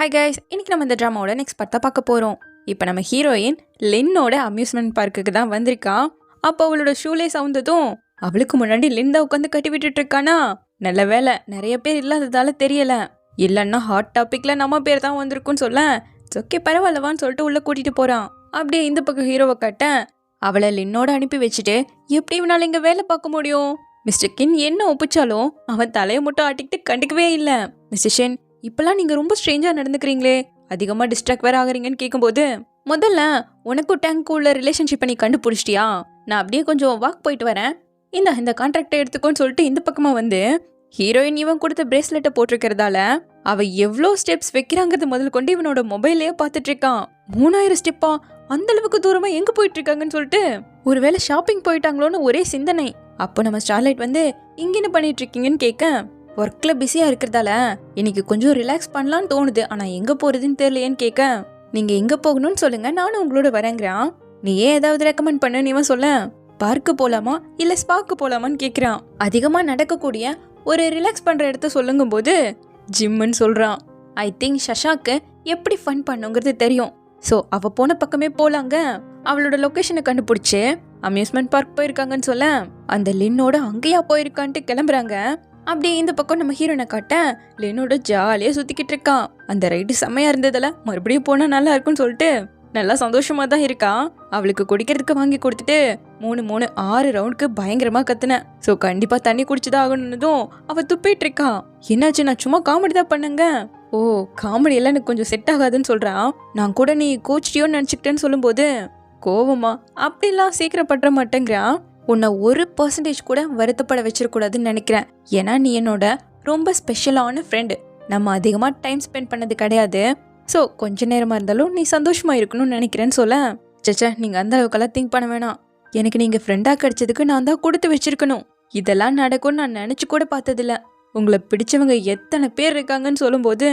Hi guys, இன்னைக்கு நம்ம இந்த ட்ராமாவோட நெக்ஸ்ட் பார்ட் தான் பார்க்க போகிறோம். இப்போ நம்ம ஹீரோயின் லின்னோட அம்யூஸ்மெண்ட் பார்க்குக்கு தான் வந்திருக்கா. அப்போ அவளோட ஷூலே சவுந்ததும் அவளுக்கு முன்னாடி லின் தான் உட்காந்து கட்டி விட்டுட்டு இருக்கானா. நல்ல வேலை நிறைய பேர் இல்லாததால தெரியல, இல்லைன்னா ஹாட் டாப்பிக்ல நம்ம பேர் தான் வந்திருக்குன்னு சொல்ல ஓகே பரவாயில்லவான்னு சொல்லிட்டு உள்ள கூட்டிட்டு போறான். அப்படியே இந்த பக்கம் ஹீரோவை கட்ட அவளை லின்னோட அனுப்பி வச்சுட்டு எப்படி இவனால இங்க வேலை பார்க்க முடியும். மிஸ்டர் கின் என்ன ஒப்பிச்சாலும் அவன் தலையை மட்டும் ஆட்டிக்கிட்டு கண்டுக்கவே இல்லை. மிஸ்டர் ஷென், இப்பெல்லாம் நீங்க ரொம்ப ஸ்ட்ரேஞ்சா நடந்துக்கிறீங்களே, அதிகமா டிஸ்ட்ராக்ட் வேற ஆகுறீங்கன்னு கேட்கும்போது முதல்ல உனக்கும் டேங்க்கு உள்ள ரிலேஷன்ஷிப்பை நீ கண்டுபிடிச்சிட்டியா, நான் அப்படியே கொஞ்சம் வாக் போயிட்டு வரேன், இந்த கான்ட்ராக்டை எடுத்துக்கோன்னு சொல்லிட்டு இந்த பக்கமா வந்து ஹீரோயின் இவன் கொடுத்த பிரேஸ்லெட்டை போட்டிருக்கிறதால அவ எவ்வளோ ஸ்டெப்ஸ் வைக்கிறாங்கிறது முதல் கொண்டு இவனோட மொபைல்லையே பார்த்துட்டு இருக்கான். 3000 ஸ்டெப்பா, அந்த அளவுக்கு தூரமா எங்க போயிட்டு இருக்காங்கன்னு சொல்லிட்டு ஒருவேளை ஷாப்பிங் போயிட்டாங்களோன்னு ஒரே சிந்தனை. அப்போ நம்ம ஸ்டார்லைட் வந்து இங்க என்ன பண்ணிட்டு இருக்கீங்கன்னு கேட்க, ஒர்க்ல பிஸியா இருக்கிறதால இன்னைக்கு கொஞ்சம் ரிலாக்ஸ் பண்ணலான்னு தோணுது, ஆனா எங்க போறதுன்னு தெரியலையேன்னு கேட்க, நீங்க எங்க போகணும்னு சொல்லுங்க நானும் உங்களோட வரேங்கிறான். நீ ஏன் ஏதாவது ரெக்கமெண்ட் பண்ணுன்னு இவன் சொல்ல, பார்க்கு போலாமா இல்ல ஸ்பாக்கு போலாமான்னு கேக்குறான். அதிகமா நடக்கக்கூடிய ஒரு ரிலாக்ஸ் பண்ற இடத்த சொல்லுங்கும் போது ஜிம்முன்னு சொல்றான். ஐ திங்க் ஷஷாக்கு எப்படி ஃபன் பண்ணுங்கிறது தெரியும், ஸோ அவ போன பக்கமே போலாங்க. அவளோட லொகேஷனை கண்டுபிடிச்சு அம்யூஸ்மெண்ட் பார்க் போயிருக்காங்கன்னு சொல்ல அந்த லின்னோட அங்கேயா போயிருக்கான்ட்டு கிளம்புறாங்க. அப்படியே இந்த பக்கம் நம்ம ஹீரோனை காட்ட லின்னோட ஜாலியா சுத்திக்கிட்டு இருக்கான். அந்த ரைடு செம்மையா இருந்ததுல மறுபடியும் போனா நல்லா இருக்கும்னு சொல்லிட்டு நல்லா சந்தோஷமா தான் இருக்கா. அவளுக்கு குடிக்கிறதுக்கு வாங்கி கொடுத்துட்டு 6 ரவுண்டுக்கு பயங்கரமா கத்துனேன், ஸோ கண்டிப்பா தண்ணி குடிச்சுதான் ஆகணும்னதும் அவ துப்பிட்டு இருக்கா. என்னாச்சு, நான் சும்மா காமெடி தான் பண்ணுங்க. ஓ, காமெடி எல்லாம் எனக்கு கொஞ்சம் செட் ஆகாதுன்னு சொல்றான். நான் கூட நீ கோச்சிட்டியோன்னு நினைச்சுக்கிட்டேன்னு சொல்லும் போது கோவமா அப்படிலாம் சீக்கிரம் பற்ற மாட்டேங்கிறான். உன்னை 1% கூட வருத்தப்பட வச்சிடக்கூடாதுன்னு நினைக்கிறேன், ஏன்னா நீ என்னோட ரொம்ப ஸ்பெஷலான ஃப்ரெண்டு, நம்ம அதிகமாக டைம் ஸ்பெண்ட் பண்ணது கிடையாது, ஸோ கொஞ்ச நேரமாக இருந்தாலும் நீ சந்தோஷமா இருக்கணும்னு நினைக்கிறேன்னு சொல்ல, சச்சா நீங்கள் அந்த அளவுக்கெல்லாம் திங்க் பண்ண வேணாம், எனக்கு நீங்கள் ஃப்ரெண்டாக கிடைச்சதுக்கு நான் தான் கொடுத்து வச்சிருக்கணும், இதெல்லாம் நடக்கும்னு நான் நினச்சி கூட பார்த்ததில்ல, உங்களை பிடிச்சவங்க எத்தனை பேர் இருக்காங்கன்னு சொல்லும்போது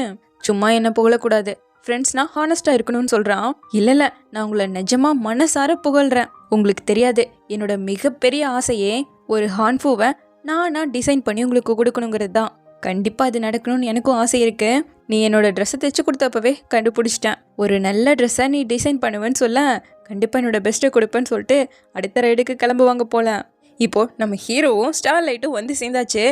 சும்மா என்ன புகழக்கூடாது, ஃப்ரெண்ட்ஸ்னா ஹானஸ்டா இருக்கணும்னு சொல்றான். இல்ல நான் உங்களை நிஜமா மனசார புகழ்றேன், உங்களுக்கு தெரியாது என்னோட மிகப்பெரிய ஆசையே ஒரு ஹான்ஃபூவை நானா டிசைன் பண்ணி உங்களுக்கு கொடுக்கணுங்கிறது தான். கண்டிப்பா அது நடக்கணும்னு எனக்கும் ஆசை இருக்கு, நீ என்னோட ட்ரெஸ்ஸை தைச்சு கொடுத்தப்பவே கண்டுபிடிச்சிட்டேன், ஒரு நல்ல ட்ரெஸ்ஸை நீ டிசைன் பண்ணுவேன்னு சொல்ல கண்டிப்பா என்னோட பெஸ்ட்டை கொடுப்பேன்னு சொல்லிட்டு அடுத்த ரைடுக்கு கிளம்புவாங்க போல. இப்போ நம்ம ஹீரோவும் ஸ்டார்லைட்டும் வந்து சேர்ந்தாச்சு.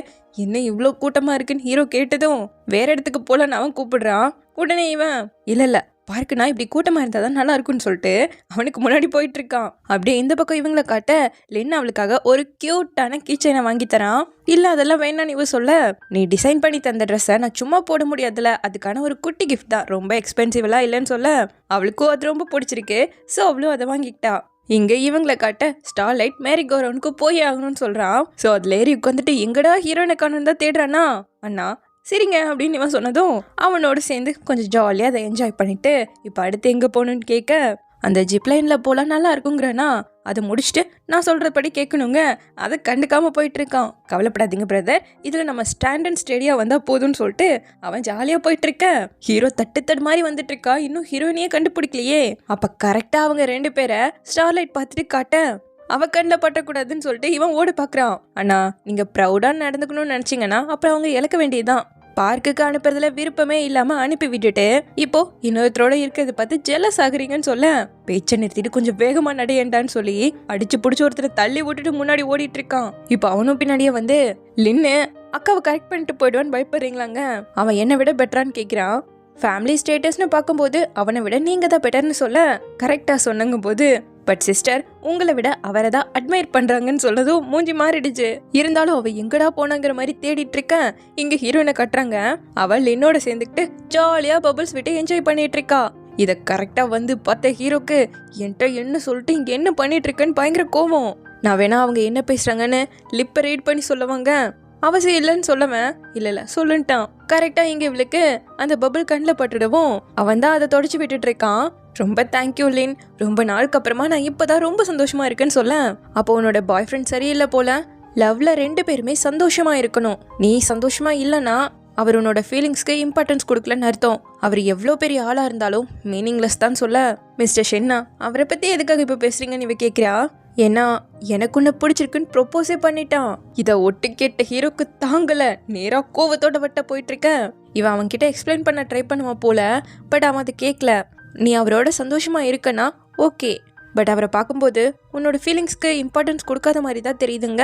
என்ன இவ்வளோ கூட்டமா இருக்குன்னு ஹீரோ கேட்டதும் வேற இடத்துக்கு போலன்னு அவன் கூப்பிடுறான். உடனே இவன் இல்ல பார்க்குனா இப்படி கூட்டமா இருந்தாதான் நல்லா இருக்கும்னு சொல்லிட்டு அவனுக்கு முன்னாடி போயிட்டு இருக்கான். அப்படியே இந்த பக்கம் இவங்களை காட்ட லின் அவளுக்காக ஒரு கியூட்டான கீச்சைனை வாங்கி தரான். இல்ல அதெல்லாம் வேணான்னு இவ சொல்ல, நீ டிசைன் பண்ணி தந்த ட்ரெஸ்ஸை நான் சும்மா போட முடியாதுல, அதுக்கான ஒரு குட்டி கிஃப்ட் தான், ரொம்ப எக்ஸ்பென்சிவ்லாம் இல்லைன்னு சொல்ல அவளுக்கும் அது ரொம்ப பிடிச்சிருக்கு, ஸோ அவளும் அதை வாங்கிக்கிட்டா. இங்க இவங்களை காட்ட ஸ்டார்லைட் மேரி கௌரவனுக்கு போய் ஆகணும்னு சொல்றான். ஸோ அதுல ஏறி உட்காந்துட்டு எங்கடா ஹீரோயினை காணும் தான் தேடுறானா. அண்ணா சரிங்க அப்படின்னு இவன் சொன்னதும் அவனோடு சேர்ந்து கொஞ்சம் ஜாலியாக அதை என்ஜாய் பண்ணிட்டு இப்போ அடுத்து எங்கே போகணுன்னு கேட்க, அந்த ஜிப்லைனில் போகலாம் நல்லா இருக்குங்கிறனா, அதை முடிச்சுட்டு நான் சொல்கிறபடி கேட்கணுங்க, அதை கண்டுக்காமல் போயிட்டு இருக்கான். கவலைப்படாதீங்க பிரதர், இதில் நம்ம ஸ்டாண்ட் ஸ்டேடியாக வந்தால் போதும்னு சொல்லிட்டு அவன் ஜாலியாக போயிட்டு இருக்க. ஹீரோ தட்டு மாதிரி வந்துட்டு இருக்கா, இன்னும் ஹீரோயினையே கண்டுபிடிக்கலையே. அப்போ கரெக்டாக அவங்க 2 பேரை ஸ்டார்லைட் பார்த்துட்டு காட்ட அவ கண்ணில் பட்டக்கூடாதுன்னு சொல்லிட்டு இவன் ஓட பார்க்குறான். அண்ணா நீங்கள் ப்ரௌடாக நடந்துக்கணும்னு நினச்சிங்கன்னா அப்புறம் அவங்க இழக்க வேண்டியதுதான், பார்க்குக்கு அனுப்புறதுல விருப்பமே இல்லாம அனுப்பி விட்டுட்டு இப்போ இன்னொருத்தரோட இருக்கிறத பார்த்து ஜெலஸ் ஆகுறீங்கன்னு சொல்ல பேச்சை நிறுத்திட்டு கொஞ்சம் வேகமா நடையண்டான்னு சொல்லி அடிச்சு பிடிச்சி ஒருத்தரை தள்ளி விட்டுட்டு முன்னாடி ஓடிட்டு இருக்கான். இப்போ அவனும் பின்னாடியே வந்து லின்னு அக்காவை கரெக்ட் பண்ணிட்டு போயிடுவான்னு பயப்படுறீங்களாங்க, அவன் என்னை விட பெட்டரான்னு கேட்கிறான். ஃபேமிலி ஸ்டேட்டஸ்னு பார்க்கும்போது அவனை விட நீங்க தான் பெட்டர்னு சொல்ல கரெக்டா சொன்னங்கும் போது, பட் சிஸ்டர் உங்களை விட அவரை தான் அட்மையர் பண்றாங்கன்னு சொன்னதும் மூஞ்சி மாறிடுச்சு. இருந்தாலும் அவ எங்கடா போனாங்கிற மாதிரி தேடிட்டு இருக்க. இங்க ஹீரோயினை கட்டுறாங்க, அவள் என்னோட சேர்ந்துக்கிட்டு ஜாலியா பபிள்ஸ் விட்டு என்ஜாய் பண்ணிட்டு இருக்கா. இத கரெக்டா வந்து பார்த்த ஹீரோக்கு என்கிட்ட என்ன சொல்லிட்டு இங்க என்ன பண்ணிட்டு இருக்கேன்னு பயங்கர கோவம். நான் வேணா அவங்க என்ன பேசுறாங்கன்னு லிப்பை ரீட் பண்ணி சொல்லுவாங்க, அவசியம் இல்லைன்னு சொல்லவன் இல்ல சொல்லுன்ட்டான். கரெக்டா இங்க இவளுக்கு அந்த பபிள் கண்ணில் பட்டுடவும் அவன் தான் அதை தொடச்சு விட்டுட்டு இருக்கான். ரொம்ப தேங்க்யூ லின், ரொம்ப நாளுக்கு அப்புறமா நான் இப்பதான் ரொம்ப சந்தோஷமா இருக்கேன்னு சொல்ல, அப்போ உன்னோட பாய் ஃப்ரெண்ட் சரியில்லை போல, லவ்ல 2 பேருமே சந்தோஷமா இருக்கணும், நீ சந்தோஷமா இல்லைன்னா அவர் உன்னோட ஃபீலிங்ஸ்க்கு இம்பார்ட்டன்ஸ் கொடுக்கலன்னு அர்த்தம், அவர் எவ்வளோ பெரிய ஆளா இருந்தாலும் மீனிங்லெஸ் தான் சொல்ல. மிஸ்டர் ஷென்னா அவரை பத்தி எதுக்காக இப்போ பேசுறீங்கன்னு இவ கேட்கிறா. ஏன்னா எனக்கு உன்னை பிடிச்சிருக்குன்னு ப்ரொப்போஸே பண்ணிட்டான். இதை ஒட்டு கேட்ட ஹீரோக்கு தாங்கல, நேரா கோவத்தோட வட்ட போயிட்டு இருக்க. இவன் அவன்கிட்ட எக்ஸ்பிளைன் பண்ண ட்ரை பண்ணுவான் போல. பட் அவன் அதை கேட்கல. நீ அவரோட சந்தோஷமா இருக்கனா ஓகே, பட் அவரை பார்க்கும்போது உன்னோட ஃபீலிங்ஸ்க்கு இம்பார்ட்டன்ஸ் கொடுக்காத மாதிரி தான் தெரியுதுங்க.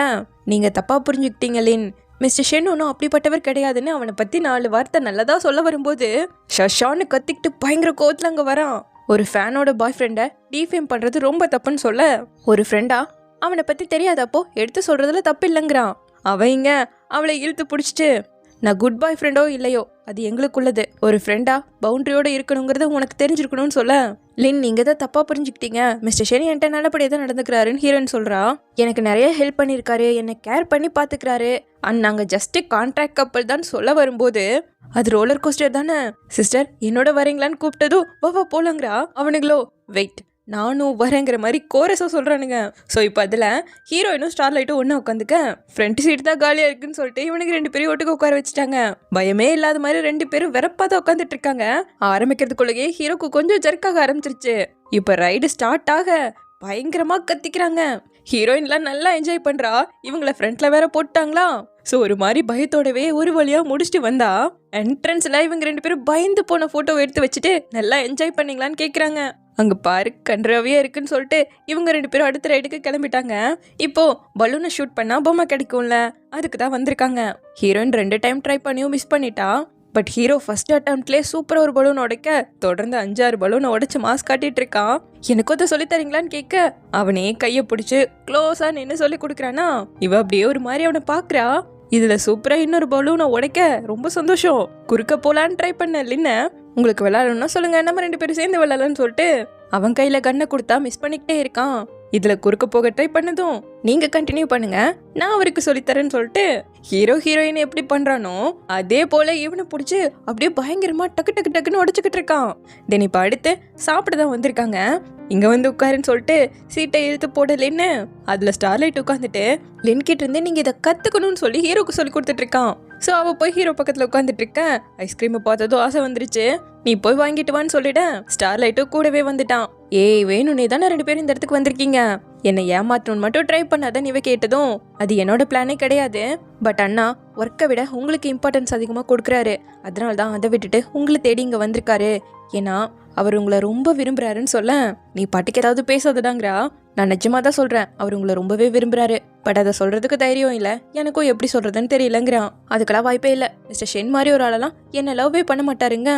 நீங்கள் தப்பாக புரிஞ்சுக்கிட்டீங்க லின். மிஸ்டர் ஷென் ஒன்றும் அப்படிப்பட்டவர் கிடையாதுன்னு அவனை பற்றி 4 வார்த்தை நல்லதா சொல்ல வரும்போது ஷஷான்னு கத்திக்கிட்டு பயங்கர கோவத்தில் அங்கே வரான். ஒரு ஃபேனோட பாய் ஃப்ரெண்டை டீஃபேம் பண்ணுறது ரொம்ப தப்புன்னு சொல்ல, ஒரு ஃப்ரெண்டா அவனை பற்றி தெரியாதப்போ எடுத்து சொல்கிறதுல தப்பு இல்லைங்கிறான். அவங்க அவளை இழுத்து பிடிச்சிட்டு, நான் குட் பாய் ஃப்ரெண்டோ இல்லையோ அது எங்களுக்குள்ளது, ஒரு ஃப்ரெண்டா பவுண்டரியோட இருக்கணுங்கிறது உனக்கு தெரிஞ்சிருக்கணும்னு சொல்ல, லின் நீங்கள் தான் தப்பாக புரிஞ்சுக்கிட்டீங்க, மிஸ்டர் ஷென் என்கிட்ட நல்லபடியாக தான் நடந்துக்கிறாருன்னு ஹீரோயின் சொல்கிறா. எனக்கு நிறைய ஹெல்ப் பண்ணியிருக்காரு, என்னை கேர் பண்ணி பார்த்துக்கிறாரு, அண்ட் நாங்கள் ஜஸ்ட்டு கான்ட்ராக்ட் கப்பல் தான் சொல்ல வரும்போது அது ரோலர் கோஸ்டர் தானே சிஸ்டர், என்னோட வரீங்களான்னு கூப்பிட்டதும் வா போலங்கிறா. அவனுங்களோ வெயிட் நானும் வரேங்கிற மாதிரி கோரஸாக சொல்கிறானுங்க. ஸோ இப்போ அதில் ஹீரோயினும் ஸ்டார்லைட்டும் ஒன்றா உட்காந்துக்க, ஃப்ரண்ட் சீட் தான் காலியாக இருக்குன்னு சொல்லிட்டு இவனுக்கு 2 பேரும் ஒட்டுக்க உட்கார வச்சுட்டாங்க. பயமே இல்லாத மாதிரி 2 பேரும் வெறப்பாக தான் உட்காந்துட்டு இருக்காங்க. ஆரம்பிக்கிறதுக்குள்ளேயே ஹீரோக்கு கொஞ்சம் ஜர்க்காக ஆரம்பிச்சிருச்சு. இப்போ ரைடு ஸ்டார்ட் ஆக பயங்கரமாக கத்திக்கிறாங்க. ஹீரோயின்லாம் நல்லா என்ஜாய் பண்ணுறா. இவங்கள ஃப்ரண்ட்ல வேற போட்டாங்களா. ஸோ ஒரு மாதிரி பயத்தோடவே ஒரு வழியாக முடிச்சுட்டு வந்தா என்ட்ரன்ஸில் இவங்க 2 பேரும் பயந்து போன ஃபோட்டோவை எடுத்து வச்சுட்டு நல்லா என்ஜாய் பண்ணீங்களான்னு கேட்குறாங்க. அங்கே பாரு கன்றாவே இருக்குன்னு சொல்லிட்டு இவங்க 2 பேரும் அடுத்த ரைடுக்கு கிளம்பிட்டாங்க. இப்போ பலூனை ஷூட் பண்ணால் பொம்மை கிடைக்கும்ல, அதுக்கு தான் வந்திருக்காங்க. ஹீரோயின் 2 டைம் ட்ரை பண்ணியும் மிஸ் பண்ணிட்டா. பட் ஹீரோ ஃபர்ஸ்ட் அட்டம்ப்ட்லேயே சூப்பராக ஒரு பலூன் உடைக்க தொடர்ந்து 5-6 பலூனை உடைச்சு மாஸ்க் காட்டிட்டு இருக்கான். எனக்கும் அதை சொல்லித்தரீங்களான்னு கேட்க அவனே கையை பிடிச்சி க்ளோஸாக நின்று சொல்லி கொடுக்குறானா. இவ அப்படியே ஒரு மாதிரி அவனை பார்க்குறா. இதுல சூப்பரா இன்னொரு பலூனை உடைக்க ரொம்ப சந்தோஷம். குறுக்க போலான்னு ட்ரை பண்ண லின்ன, உங்களுக்கு விளையாடணும்னா சொல்லுங்க, நம்ம 2 பேரும் சேர்ந்து விளையாடலான்னு சொல்லிட்டு அவன் கையில கண்ணை கொடுத்தா மிஸ் பண்ணிக்கிட்டே இருக்கான். இதுல குறுக்க போக ட்ரை பண்ணதும் நீங்க கண்டினியூ பண்ணுங்க, நான் அவருக்கு சொல்லித்தரேன்னு சொல்லிட்டு ஹீரோயின் எப்படி பண்றானோ அதே போல இவனை பிடிச்சி அப்படியே பயங்கரமா டக்கு டக்கு டக்குன்னு உடைச்சுக்கிட்டு இருக்கான். தென் இப்ப அடுத்து சாப்பிட தான் வந்திருக்காங்க. இங்க வந்து உட்காருன்னு சொல்லிட்டு சீட்டை இழுத்து போடலன்னு அதுல ஸ்டார்லைட் உட்காந்துட்டு லின் கிட்ட இருந்து நீங்க இதை கத்துக்கணும்னு சொல்லி ஹீரோக்கு சொல்லி கொடுத்துட்டு இருக்கான். ஸோ அவள் போய் ஹீரோ பக்கத்தில் உட்காந்துட்டு இருக்கேன். ஐஸ்கிரீமை பார்த்ததும் ஆசை வந்துருச்சு, நீ போய் வாங்கிட்டு வான்னு சொல்லிட ஸ்டார்லைட்டும் கூடவே வந்துட்டான். ஏய் வேணும்னே தானே 2 பேரும் இந்த இடத்துக்கு வந்திருக்கீங்க, என்னை ஏமாத்தணும்னு மட்டும் ட்ரை பண்ணாதான் இவ கேட்டதும் அது என்னோட பிளானே கிடையாது. பட் அண்ணா ஒர்க்கை விட உங்களுக்கு இம்பார்ட்டன்ஸ் அதிகமாக கொடுக்குறாரு, அதனால தான் அதை விட்டுட்டு உங்களை தேடி இங்கே வந்திருக்காரு. ஏன்னா அவர் உங்களை ரொம்ப விரும்புறாருன்னு சொல்ல, நீ பாட்டுக்கு ஏதாவது பேசாதடாங்கிறா. நான் நிஜமாக தான் சொல்கிறேன், அவர் உங்களை ரொம்பவே விரும்புறாரு. பட் அதை சொல்கிறதுக்கு தைரியம் இல்லை, எனக்கும் எப்படி சொல்கிறதுன்னு தெரியலங்கிறான். அதுக்கெல்லாம் வாய்ப்பே இல்லை, மிஸ்டர் ஷென் மாதிரி ஒரு ஆளெல்லாம் என்னை லவ்வே பண்ண மாட்டாருங்க.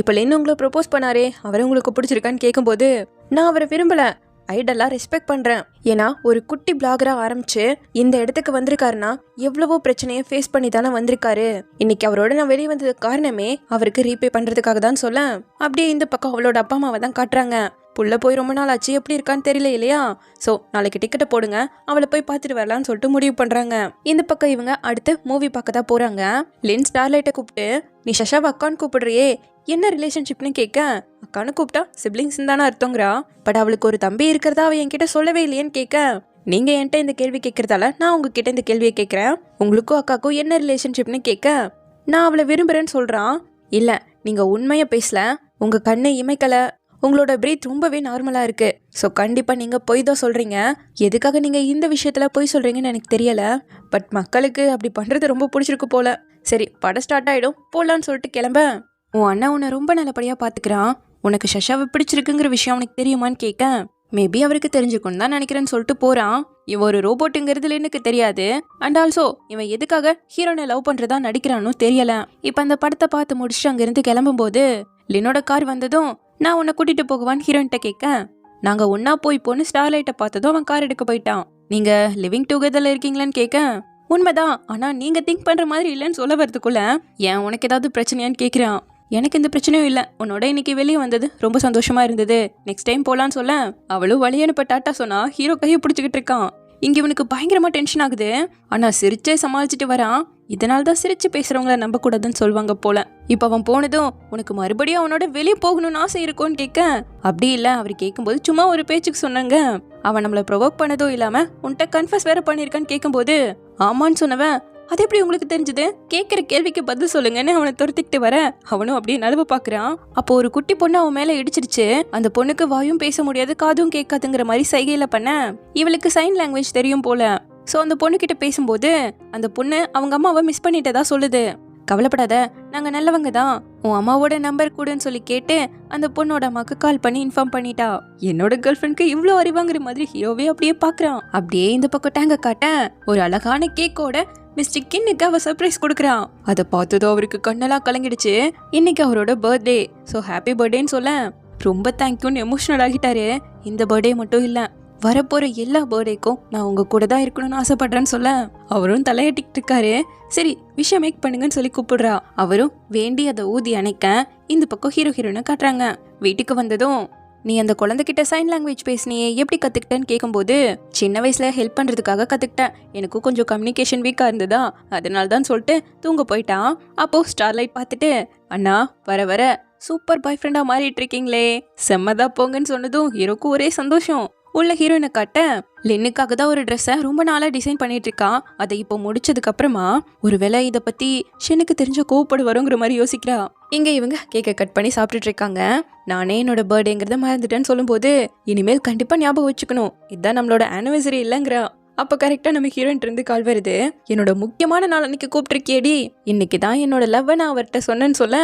இப்போ லின் உங்களை ப்ரப்போஸ் பண்ணாரே, அவரை உங்களுக்கு பிடிச்சிருக்கான்னு கேட்கும்போது நான் அவரை விரும்பலை, ஐடலாக ரெஸ்பெக்ட் பண்ணுறேன். ஏன்னா ஒரு குட்டி பிளாகராக ஆரம்பிச்சு இந்த இடத்துக்கு வந்திருக்காருன்னா எவ்வளவோ பிரச்சனையை ஃபேஸ் பண்ணி தானே வந்திருக்காரு. இன்னைக்கு அவரோட நான் வெளியே வந்ததுக்கு காரணமே அவருக்கு ரீபே பண்ணுறதுக்காக தான் சொல்ல, அப்படியே இந்த பக்கம் அவளோட அப்பா அம்மாவை தான் காட்டுறாங்க. புள்ள போய் ரொம்ப நாள் ஆச்சு, எப்படி இருக்கான்னு தெரியல இல்லையா. ஸோ நாளைக்கு டிக்கெட்டை போடுங்க, அவளை போய் பார்த்துட்டு வரலான்னு சொல்லிட்டு முடிவு பண்ணுறாங்க. இந்த பக்கம் இவங்க அடுத்து மூவி பார்க்க தான் போகிறாங்க. லின் ஸ்டார்லைட்டை கூப்பிட்டு நீ ஷஷாவை அக்கான்னு கூப்பிடுறியே, என்ன ரிலேஷன்ஷிப்னு கேட்க, அக்கானு கூப்பிட்டா சிப்ளிங்ஸ் தானே அர்த்தங்கிறா. பட் அவளுக்கு ஒரு தம்பி இருக்கிறதா அவ என்கிட்ட சொல்லவே இல்லையேன்னு கேட்க, நீங்க என்கிட்ட இந்த கேள்வி கேட்கறதால நான் உங்ககிட்ட இந்த கேள்வியை கேட்குறேன், உங்களுக்கும் அக்காக்கும் என்ன ரிலேஷன்ஷிப்னு கேட்க, நான் அவளை விரும்புறேன்னு சொல்றான். இல்ல நீங்க உண்மையை பேசல, உங்க கண்ணை இமைக்கல, உங்களோட பிரீத் ரொம்பவே நார்மலாக இருக்கு. ஸோ கண்டிப்பாக நீங்கள் பொய் தான் சொல்கிறீங்க. எதுக்காக நீங்கள் இந்த விஷயத்தில் பொய் சொல்கிறீங்கன்னு எனக்கு தெரியலை. பட் மக்களுக்கு அப்படி பண்ணுறது ரொம்ப பிடிச்சிருக்கு போல. சரி படம் ஸ்டார்ட் ஆகிடும், போகலான்னு சொல்லிட்டு கிளம்ப, உன் அண்ணா உன்னை ரொம்ப நல்லபடியாக பார்த்துக்கிறான், உனக்கு ஷஷாவை பிடிச்சிருக்குங்கிற விஷயம் உனக்கு தெரியுமான்னு கேட்க, மேபி அவருக்கு தெரிஞ்சுக்கணும் தான் நினைக்கிறேன்னு சொல்லிட்டு போகிறான். இவன் ஒரு ரோபோட்டுங்கிறதுல எனக்கு தெரியாது. அண்ட் ஆல்சோ இவன் எதுக்காக ஹீரோனை லவ் பண்ணுறதா நடிக்கிறான்னு தெரியல. இப்போ அந்த படத்தை பார்த்து முடிச்சுட்டு அங்கேருந்து கிளம்பும்போது லினோட கார் வந்ததும் நான் உன்னை கூட்டிட்டு போகுவான்னு ஹீரோயின்ட்ட கேட்க, நாங்க ஒன்னா போய் போன்னு ஸ்டார்லைட்டை பார்த்ததும் அவன் கார் எடுக்க போயிட்டான். நீங்க லிவிங் டுகெதர்ல இருக்கீங்களான்னு கேட்க, உண்மைதான், ஆனா நீங்க திங்க் பண்ற மாதிரி இல்லைன்னு சொல்ல வரதுக்குள்ள ஏன் உனக்கு ஏதாவது பிரச்சனையான்னு கேட்கிறான். எனக்கு எந்த பிரச்சனையும் இல்லை, உன்னோட இன்னைக்கு வெளியே வந்தது ரொம்ப சந்தோஷமா இருந்தது, நெக்ஸ்ட் டைம் போலான்னு சொல்ல அவளும் வழி அனுப்ப டாட்டா சொன்னா ஹீரோ கையை பிடிச்சிக்கிட்டு இருக்கான். இங்க இவனுக்கு பயங்கரமா டென்ஷன் ஆகுது. ஆனா சிரிச்சே சமாளிச்சுட்டு வரான். இதனால்தான் சிரிச்சு பேசுறவங்கள நம்ப கூடாதுன்னு சொல்லுவாங்க போல. இப்ப அவன் போனதும் உனக்கு மறுபடியும் அவனோட வெளியே போகணும்னு ஆசை இருக்கும்னு கேட்க, அப்படி இல்ல, அவர் கேட்கும்போது சும்மா ஒரு பேச்சுக்கு சொன்னாங்க. அவன் நம்மள ப்ரொவோக் பண்ணதும் இல்லாம உன்கிட்ட கன்ஃபஸ் வேற பண்ணிருக்கான்னு கேட்கும்போது ஆமான்னு சொன்னவன், அது எப்படி உங்களுக்கு தெரிஞ்சது, கேட்கிற கேள்விக்கு பதில் சொல்லுங்கன்னு அவனை துரத்திக்கிட்டு வர அவனும் அப்படியே நழுவ பாக்குறான். அப்போ ஒரு குட்டி பொண்ணு அவன் மேல இடிச்சிருச்சு. அந்த பொண்ணுக்கு வாயும் பேச முடியாது, காதும் கேட்காதுங்கிற மாதிரி சைகையில பண்ண இவளுக்கு சைன் லாங்குவேஜ் தெரியும் போல. ஸோ அந்த பொண்ணு கிட்ட பேசும்போது அந்த பொண்ணு அவங்க அம்மாவை மிஸ் பண்ணிட்டதா சொல்லுது. கவலைப்படாத, நாங்க நல்லவங்க தான், உன் அம்மாவோட நம்பர் கூடன்னு சொல்லி கேட்டு அந்த பொண்ணோட அம்மாக்கு கால் பண்ணி இன்ஃபார்ம் பண்ணிட்டா. என்னோட கேர்ள் ஃப்ரெண்ட்க்கு இவ்ளோ அறிவாங்கிற மாதிரி ஹீரோவே அப்படியே பாக்குறான். அப்படியே இந்த பக்கம் டேங்க காட்ட ஒரு அழகான கேக்கோட மிஸ்டர் கின்னுக்கு அவ சர்ப்ரைஸ் கொடுக்குறான். அதை பார்த்ததும் அவருக்கு கண்ணெல்லாம் கலங்கிடுச்சு. இன்னைக்கு அவரோட பர்த்டே, ஸோ ஹாப்பி பர்த்டேன்னு சொல்ல ரொம்ப தேங்க்யூன்னு எமோஷனல் ஆகிட்டாரு. இந்த பர்த்டே மட்டும் இல்ல, வரப்போற எல்லா பர்த்டேக்கும் நான் உங்க கூட தான் இருக்கணும்னு ஆசைப்படுறேன்னு சொல்ல அவரும் தலையாட்டிக்கிட்டு இருக்காரு. சரி விஷயம் மேக் பண்ணுங்கன்னு சொல்லி கூப்பிடுறா. அவரும் வேண்டி அதை ஊதி அணைக்க இந்த பக்கம் ஹீரோன்னு காட்டுறாங்க. வீட்டுக்கு வந்ததும் நீ அந்த குழந்தைகிட்ட சைன் லாங்குவேஜ் பேசினியே, எப்படி கத்துக்கிட்டேன்னு கேட்கும்போது சின்ன வயசுல ஹெல்ப் பண்றதுக்காக கத்துக்கிட்டேன், எனக்கும் கொஞ்சம் கம்யூனிகேஷன் வீக்கா இருந்ததா, அதனால தான் சொல்லிட்டு தூங்க போயிட்டான். அப்போ ஸ்டார்லைட் பார்த்துட்டு அண்ணா வர வர சூப்பர் பாய் ஃப்ரெண்டா மாறிட்டு இருக்கீங்களே, செம்மதா போங்கன்னு சொன்னதும் ஹீரோக்கு ஒரே சந்தோஷம். உள்ள ஹீரோயினை காட்ட லின்னுக்காக தான் ஒரு ட்ரெஸ்ஸை ரொம்ப நாளா டிசைன் பண்ணிட்டு இருக்கான். அதை இப்போ முடிச்சதுக்கு அப்புறமா ஒருவேளை இதை பத்தி ஷெனுக்கு தெரிஞ்ச கோவப்படுவாருங்கிற மாதிரி யோசிக்கிறா. இங்க இவங்க கேக்கை கட் பண்ணி சாப்பிட்டுட்டு இருக்காங்க. நானே என்னோட பர்த்டேங்கிறத மறந்துட்டேன்னு சொல்லும்போது இனிமேல் கண்டிப்பா ஞாபகம் வச்சுக்கணும், இதுதான் நம்மளோட ஆனிவர்சரி இல்லைங்கிறா. அப்ப கரெக்டா நம்ம ஹீரோயின் இருந்து கால் வருது. என்னோட முக்கியமான நாள் அன்னைக்கு கூப்பிட்டுருக்கியடி, இன்னைக்கு தான் என்னோட லவ் நான் அவர்கிட்ட சொன்னேன்னு சொல்ல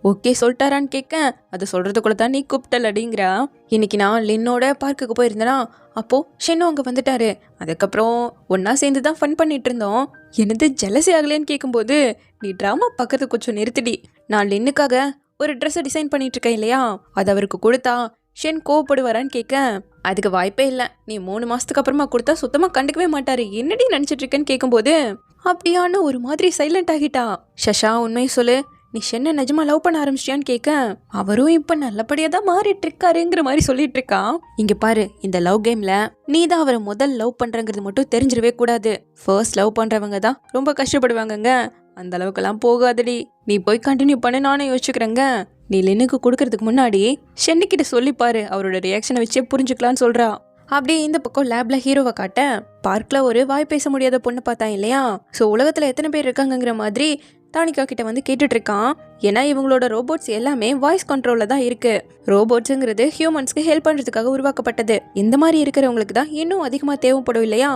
ஓகே சொல்லிட்டாரான்னு கேட்க அதை சொல்றதுக்குள்ள தான் நீ கூப்பிட்டல் அப்படிங்கிறா. இன்னைக்கு நான் லின்னோட பார்க்குக்கு போயிருந்தேனா, அப்போ ஷென்னு அங்கே வந்துட்டாரு. அதுக்கப்புறம் ஒன்னா சேர்ந்து தான் ஃபன் பண்ணிட்டு இருந்தோம். எனது ஜெலசி ஆகலேன்னு கேட்கும்போது நீ ட்ராமா பார்க்கறது கொஞ்சம் நிறுத்திடி, நான் லின்னுக்காக ஒரு ட்ரெஸ்ஸை டிசைன் பண்ணிட்டு இருக்கேன் இல்லையா, அது அவருக்கு கொடுத்தா ஷென் கோவப்படுவாரான்னு கேட்க அதுக்கு வாய்ப்பே இல்லை, நீ 3 மாசத்துக்கு அப்புறமா கொடுத்தா சுத்தமா கண்டுக்கவே மாட்டாரு, என்னடி நினைச்சிட்டு இருக்கேன்னு கேட்கும்போது அப்படியான ஒரு மாதிரி சைலண்ட் ஆகிட்டா. ஷஷா உண்மையை சொல்லு, நீ ஷென்னை நிஜமா லவ் பண்ண ஆரம்பிச்சியான்னு கேட்க அவரும் இப்ப நல்லபடியா தான் மாறிட்டு இருக்காருங்கிற மாதிரி சொல்லிட்டு இருக்கான். இங்க பாரு, இந்த லவ் கேம்ல நீ தான் அவரை முதல் லவ் பண்றங்கிறது மட்டும் தெரிஞ்சிடவே கூடாது. ஃபர்ஸ்ட் லவ் பண்றவங்க தான் ரொம்ப கஷ்டப்படுவாங்கங்க, அந்த அளவுக்கெல்லாம் போகாதடி, நீ போய் கண்டினியூ பண்ண நானே யோசிச்சுக்கிறேங்க. நீ லின்னுக்கு கொடுக்கறதுக்கு முன்னாடி ஷென்னுக்கிட்ட சொல்லிப்பாரு, அவரோட ரியாக்ஷனை வச்சே புரிஞ்சுக்கலான்னு சொல்றா. அப்படியே இந்த பக்கம் லேப்ல ஹீரோவை காட்ட பார்க்ல ஒரு வாய் பேச முடியாத பொண்ணு பார்த்தான் இல்லையா, ஸோ உலகத்துல எத்தனை பேர் இருக்காங்கிற மாதிரி தானிகா கிட்ட வந்து கேட்டுட்டு இருக்கான். ஏன்னா இவங்களோட ரோபோட்ஸ் எல்லாமே வாய்ஸ் கண்ட்ரோல்ல தான் இருக்கு. ரோபோட்ஸுங்கிறது ஹியூமன்ஸ்க்கு ஹெல்ப் பண்றதுக்காக உருவாக்கப்பட்டது. இந்த மாதிரி இருக்கிறவங்களுக்கு தான் இன்னும் அதிகமா தேவைப்படும் இல்லையா,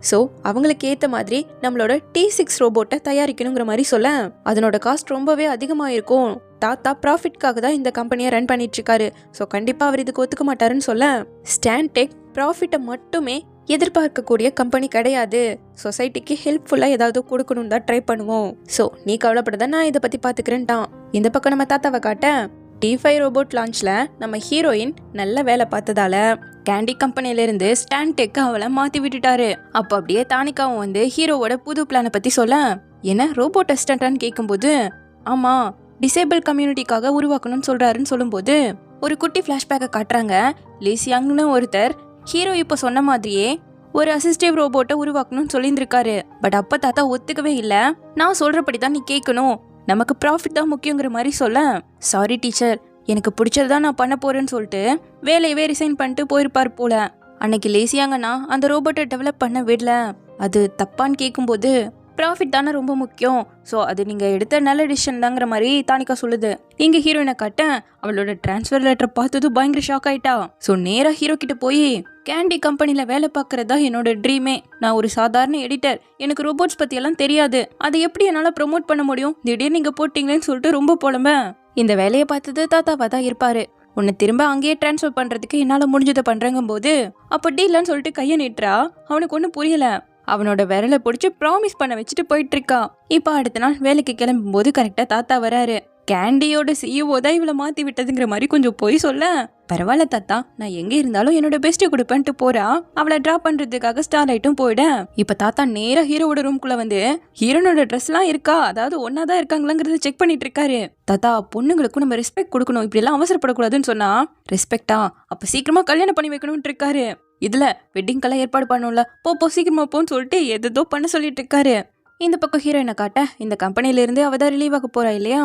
ஸோ அவங்களுக்கு ஏற்ற மாதிரி நம்மளோட T6 ரோபோட்டை தயாரிக்கணுங்கிற மாதிரி சொல்ல அதனோட காஸ்ட் ரொம்பவே அதிகமாக இருக்கும். தாத்தா ப்ராஃபிட்காக தான் இந்த கம்பெனியை ரன் பண்ணிட்டு இருக்காரு, ஸோ கண்டிப்பாக அவர் இதுக்கு ஒத்துக்க மாட்டாருன்னு சொல்ல ஸ்டான்டெக் ப்ராஃபிட்டை மட்டுமே எதிர்பார்க்கக்கூடிய கம்பெனி கிடையாது, சொசைட்டிக்கு ஹெல்ப்ஃபுல்லாக ஏதாவது கொடுக்கணும் தான் ட்ரை பண்ணுவோம், ஸோ நீ கவலைப்படாத, நான் இதை பற்றி பார்த்துக்கிறேன்ட்டான். இந்த பக்கம் நம்ம தாத்தாவை காட்ட T5 ரோபோட் லான்ச்ல நம்ம ஹீரோயின் நல்ல வேலை பார்த்ததால கேண்டி கம்பெனிலேருந்து ஸ்டான்டெக் அவளை மாற்றி விட்டுட்டாரு. அப்போ அப்படியே தானிகாவும் வந்து ஹீரோவோட புது பிளானை பற்றி சொல்ல என்ன ரோபோட் அசிஸ்டன்டான்னு கேட்கும்போது ஆமாம் டிசேபிள் கம்யூனிட்டிக்காக உருவாக்கணும்னு சொல்கிறாருன்னு சொல்லும்போது ஒரு குட்டி ஃப்ளாஷ்பேக்கை காட்டுறாங்க. லிசியாங்னு ஒருத்தர் ஹீரோ இப்போ சொன்ன மாதிரியே ஒரு அசிஸ்டிவ் ரோபோட்டை உருவாக்கணும்னு சொல்லியிருந்திருக்காரு. பட் அப்போ தாத்தா ஒத்துக்கவே இல்லை, நான் சொல்கிறபடி தான் நீ கேட்கணும், நமக்கு ப்ராஃபிட் தான் முக்கியங்கிற மாதிரி சொல்ல சாரி டீச்சர், எனக்கு பிடிச்சதான் நான் பண்ண போறேன்னு சொல்லிட்டு வேலையவே ரிசைன் பண்ணிட்டு போயிருப்பார் போல. அன்னைக்கு லேசியாங்கன்னா அந்த ரோபோட்டை டெவலப் பண்ண விடல, அது தப்பான்னு கேட்கும்போது ப்ராஃபிட் தானே ரொம்ப முக்கியம், ஸோ அது நீங்கள் எடுத்த நல்ல டிசிஷன் தாங்கிற மாதிரி தானிகா சொல்லுது. இங்கே ஹீரோயினை காட்ட அவளோட டிரான்ஸ்ஃபர் லெட்டரை பார்த்தது பயங்கர ஷாக் ஆயிட்டா. ஸோ நேராக ஹீரோ கிட்ட போய் கேண்டி கம்பெனியில் வேலை பார்க்கறதா என்னோட ட்ரீமே, நான் ஒரு சாதாரண எடிட்டர், எனக்கு ரோபோட்ஸ் பற்றியெல்லாம் தெரியாது, அதை எப்படி என்னால் ப்ரொமோட் பண்ண முடியும், திடீர்னு நீங்கள் போட்டிங்களேன்னு சொல்லிட்டு ரொம்ப புலம்ப. இந்த வேலையை பார்த்தது தாத்தாவா தான் இருப்பாரு. உன்னை திரும்ப அங்கேயே டிரான்ஸ்ஃபர் பண்ணுறதுக்கு என்னால் முடிஞ்சதை பண்ணுறங்கும் போது அப்போ டீலன்னு சொல்லிட்டு கையை நீட்டுறா. அவனுக்கு ஒன்றும் புரியல, அவனோட விரலை பிடிச்சி ப்ராமிஸ் பண்ண வச்சுட்டு போயிட்டு இருக்கா. இப்போ அடுத்த நாள் வேலைக்கு கிளம்பும் போது கரெக்டாக தாத்தா வராரு. கேண்டியோட CEO தான் இவளை மாற்றி விட்டதுங்கிற மாதிரி கொஞ்சம் போய் சொல்ல பரவாயில்ல தாத்தா, நான் எங்கே இருந்தாலும் என்னோட பெஸ்ட்டை கொடுப்பேன்ட்டு போறா. அவளை ட்ராப் பண்ணுறதுக்காக ஸ்டார்லைட்டும் போயிட இப்போ தாத்தா நேராக ஹீரோவோட ரூம்குள்ளே வந்து ஹீரோனோட ட்ரெஸ்லாம் இருக்கா, அதாவது ஒன்றா தான் இருக்காங்களாங்கிறத செக் பண்ணிட்டு இருக்காரு. தாத்தா பொண்ணுங்களுக்கும் நம்ம ரெஸ்பெக்ட் கொடுக்கணும், இப்படிலாம் அவசரப்படக்கூடாதுன்னு சொன்னா ரெஸ்பெக்டா, அப்போ சீக்கிரமாக கல்யாணம் பண்ணி வைக்கணும்னு இருக்காரு. இதுல வெட்டிங்கெல்லாம் ஏற்பாடு பண்ணும்ல, போ சீக்கிரமா போன்னு சொல்லிட்டு எதோ பண்ண சொல்லிட்டு இருக்காரு. இந்த பக்கம் ஹீரோயினை காட்ட இந்த கம்பெனிலேருந்து அவ தான் ரிலீவ் ஆக போறா இல்லையா,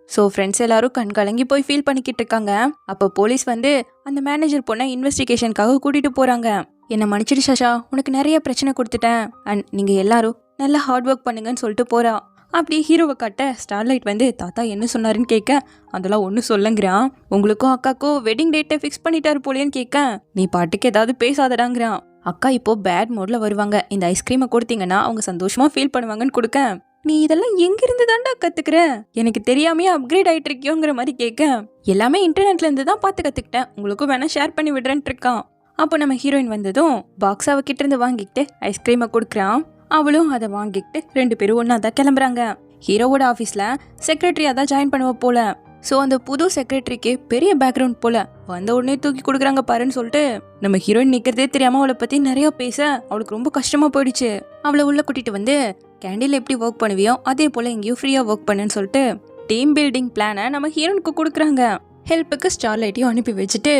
ஸோ ஃப்ரெண்ட்ஸ் எல்லாரும் கண் கலங்கி போய் ஃபீல் பண்ணிக்கிட்டு இருக்காங்க. அப்போ போலீஸ் வந்து அந்த மேனேஜர் பொண்ணை இன்வெஸ்டிகேஷனுக்காக கூட்டிட்டு போறாங்க. என்னை மன்னிச்சிடு ஷஷா, உனக்கு நிறைய பிரச்சனை கொடுத்துட்டேன், அண்ட் நீங்க எல்லாரும் நல்லா ஹார்ட் ஒர்க் பண்ணுங்கன்னு சொல்லிட்டு போறா. அப்படியே ஹீரோவை காட்ட ஸ்டார்லைட் வந்து தாத்தா என்ன சொன்னாருன்னு கேட்க அதெல்லாம் ஒன்றும் சொல்லுங்கிறான். உங்களுக்கும் அக்காக்கும் வெட்டிங் டேட்டை ஃபிக்ஸ் பண்ணிட்டாரு போலேன்னு கேட்க நீ பாட்டுக்கு ஏதாவது பேசாதடாங்கிறான். அக்கா இப்போ பேட் மோட்ல வருவாங்க, இந்த ஐஸ்கிரீமை கொடுத்தீங்கன்னா அவங்க சந்தோஷமா ஃபீல் பண்ணுவாங்கன்னு கொடுக்க நீ இதெல்லாம் எங்கிருந்து தாண்டா கத்துக்கிற? எனக்கு தெரியாமையே அப்கிரேட் ஆயிட்டு இருக்கியோங்கிற மாதிரி கேட்க, எல்லாமே இன்டர்நெட்ல இருந்து தான் பார்த்து கத்துக்கிட்டேன், உங்களுக்கும் வேணா ஷேர் பண்ணி விடுறேன்ட்டு இருக்கான். அப்போ நம்ம ஹீரோயின் வந்ததும் பாக்ஸ் அவகிட்ட இருந்து வாங்கிக்கிட்டு ஐஸ்கிரீமை கொடுக்குறான். அவளும் அதை வாங்கிக்கிட்டு 2 பேரும் ஒன்னா தான் கிளம்புறாங்க. ஹீரோவோட ஆஃபீஸ்ல செக்ரட்டரியா தான் ஜாயின் பண்ணுவ போல. ஸோ அந்த புது செக்ரட்டரிக்கு பெரிய பேக்ரவுண்ட் போல, வந்த உடனே தூக்கி கொடுக்குறாங்க பாருன்னு சொல்லிட்டு நம்ம ஹீரோயின் நிக்கிறதே தெரியாம அவளை பத்தி நிறைய பேச அவளுக்கு ரொம்ப கஷ்டமா போயிடுச்சு. அவளை உள்ள கூட்டிட்டு வந்து கேண்டீன்ல எப்படி ஒர்க் பண்ணுவியோ அதே போல எங்கேயும் ஃப்ரீயா ஒர்க் பண்ணுன்னு சொல்லிட்டு டீம் பில்டிங் பிளானை நம்ம ஹீரோனுக்கு கொடுக்குறாங்க. ஹெல்ப்புக்கு ஸ்டார்லைட்டையும் அனுப்பி வச்சுட்டு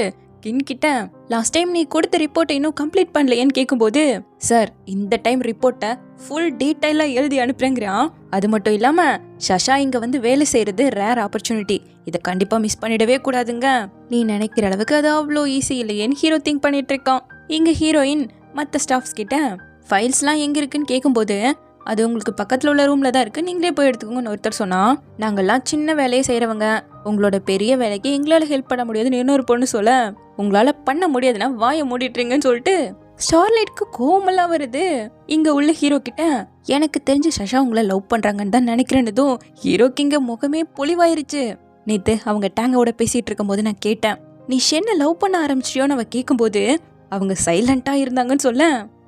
கிட்ட லாஸ்ட் டைம் நீ கொடுத்த ரிப்போர்ட்டை இன்னும் கம்ப்ளீட் பண்ணலையேன்னு கேட்கும்போது, சார் இந்த டைம் ரிப்போர்ட்டை ஃபுல் டீட்டெயிலா எழுதி அனுப்புறேங்கிறான். அது மட்டும் இல்லாம சஷா இங்க வந்து வேலை செய்யறது ரேர் ஆப்பர்ச்சுனிட்டி, இதை கண்டிப்பா மிஸ் பண்ணிடவே கூடாதுங்க. நீ நினைக்கிற அளவுக்கு அது அவ்வளோ ஈஸி இல்லையேன்னு ஹீரோ திங்க் பண்ணிட்டு இருக்கான். இங்க ஹீரோயின் மற்ற ஸ்டாஃப்ஸ் கிட்ட ஃபைல்ஸ்லாம் எங்க இருக்குன்னு கேட்கும்போது, அது உங்களுக்கு பக்கத்துல உள்ள ரூம்ல தான் இருக்கு, நீங்களே போய் எடுத்துக்கோங்கன்னு ஒருத்தர் சொன்னா, நாங்கெல்லாம் சின்ன வேலையை செய்யறவங்க, உங்களோட பெரிய வேலைக்கு எங்களால ஹெல்ப் பண்ண முடியாதுன்னு இன்னொரு பொண்ணு சொல்ல, உங்களால பண்ண முடியாதுன்னா வாயை மூடிட்டுறீங்கன்னு சொல்லிட்டு ஸ்டார்லைட்க்கு கோவமெல்லாம் வருது. இங்க உள்ள ஹீரோ கிட்ட எனக்கு தெரிஞ்சு சஷா உங்களை லவ் பண்றாங்கன்னு தான் நினைக்கிறேன்னதும் ஹீரோக்கு இங்க முகமே பொலிவாயிருச்சு. நேத்து அவங்க டேங்கோட பேசிட்டு இருக்கும் போது நான் கேட்டேன், நீ ஷென்னை லவ் பண்ண ஆரம்பிச்சிட்டியோன்னு அவ கேட்கும்போது அவங்க சைலண்டா இருந்தாங்கன்னு சொல்ல,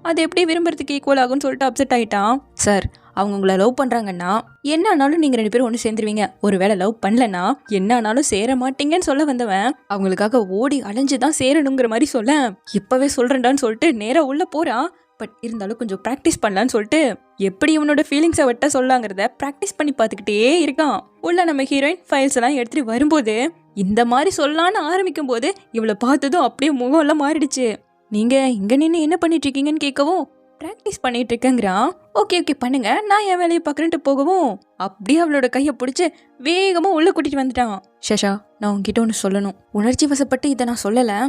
அது எப்படி விரும்புறதுக்கு ஈக்குவல் ஆகும்னு சொல்லிட்டு அப்செட் ஆயிட்டான். சார் அவங்க உங்களை லவ் பண்றாங்கன்னா என்ன ஆனாலும் நீங்க 2 பேரும் ஒன்று சேர்ந்துருவீங்க, ஒருவேளை லவ் பண்ணலன்னா என்ன ஆனாலும் சேர மாட்டீங்கன்னு சொல்ல வந்தவன் அவங்களுக்காக ஓடி அலைஞ்சுதான் சேரணுங்கிற மாதிரி சொல்ல, இப்பவே சொல்றேன்டான்னு சொல்லிட்டு நேரா உள்ள போறான். பட் இருந்தாலும் கொஞ்சம் ப்ராக்டிஸ் பண்ணலான்னு சொல்லிட்டு எப்படி இவனோட ஃபீலிங்ஸை விட்ட சொல்லாங்கிறத ப்ராக்டிஸ் பண்ணி பார்த்துக்கிட்டே இருக்கான். உள்ள நம்ம ஹீரோயின் ஃபைல்ஸ் எல்லாம் எடுத்துட்டு வரும்போது இந்த மாதிரி சொல்லலான்னு ஆரம்பிக்கும் போது இவளை பார்த்ததும் அப்படியே முகம் எல்லாம் மாறிடுச்சு. நீங்க இங்க நின்று என்ன பண்ணிட்டு இருக்கீங்கன்னு கேட்கவும், ப்ராக்டிஸ் பண்ணிட்டு இருக்கேங்கிறான். ஓகே ஓகே பண்ணுங்க, நான் என் வேலையை பார்க்குறேன்ட்டு போகவும் அப்படியே அவளோட கையை பிடிச்சி வேகமா உள்ள கூட்டிட்டு வந்துட்டான். சஷா நான் உங்ககிட்ட ஒன்று சொல்லணும், உணர்ச்சி வசப்பட்டு இதை நான் சொல்லலை,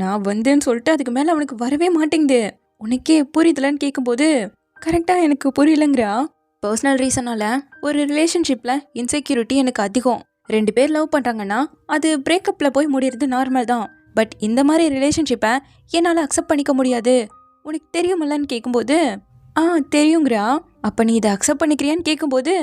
நான் வந்தேன்னு சொல்லிட்டு அதுக்கு மேலே அவனுக்கு வரவே மாட்டேங்குது, உனக்கே புரியுதுலன்னு கேட்கும்போது கரெக்டா எனக்கு புரியலங்கிறா. பர்சனல் ரீசனால ஒரு ரிலேஷன்ஷிப்ல இன்செக்யூரிட்டி எனக்கு அதிகம். 2 பேர் லவ் பண்றாங்கன்னா அது பிரேக்கப்ல போய் முடியறது நார்மல் தான். பட் இந்த மாதிரி ரிலேஷன்ஷிப்பை என்னால் அக்செப்ட் பண்ணிக்க முடியாது, உனக்கு தெரியுமில்லன்னு கேட்கும்போது தெரியுங்கிறா. அப்போ நீ இதை அக்செப்ட் பண்ணிக்கிறியான்னு கேட்கும்போது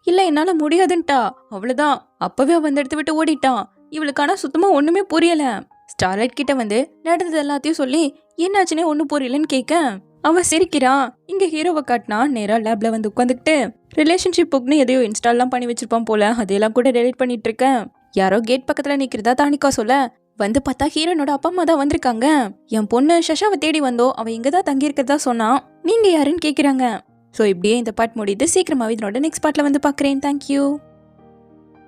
இல்லை என்னால் முடியாதுன்ட்டா. அவ்வளோதான், அப்போவே அவன் அந்த இடத்த விட்டு ஓடிட்டான். இவளுக்கான சுத்தமாக ஒன்றுமே புரியலை. ஸ்டார்லைட் கிட்ட வந்து நடந்தது எல்லாத்தையும் சொல்லி என்னாச்சுன்னே ஒன்றும் புரியலன்னு கேட்க அவன் சிரிக்கிறான். இங்கே ஹீரோவை காட்டினா நேராக லேப்ல வந்து உட்காந்துக்கிட்டு ரிலேஷன்ஷிப் புக்னு எதையோ இன்ஸ்டால்லாம் பண்ணி வச்சிருப்பான் போல, அதையெல்லாம் கூட டெலிட் பண்ணிட்டு இருக்கேன். யாரோ கேட் பக்கத்தில் நிற்கிறதா தானிக்கா சொல்ல, வந்து பார்த்தா ஹீரோனோட அப்பா அம்மா தான் வந்திருக்காங்க. என் பொண்ணு சஷாவை தேடி வந்தோம், அவ இங்க தான் தங்கி இருக்கிறதா சொன்னான், நீங்க யாருன்னு கேட்குறாங்க. ஸோ இப்படியே இந்த பார்ட் முடியுது. சீக்கிரமாவே இதனோட நெக்ஸ்ட் பார்ட்ல வந்து பார்க்குறேன். தேங்க்யூ.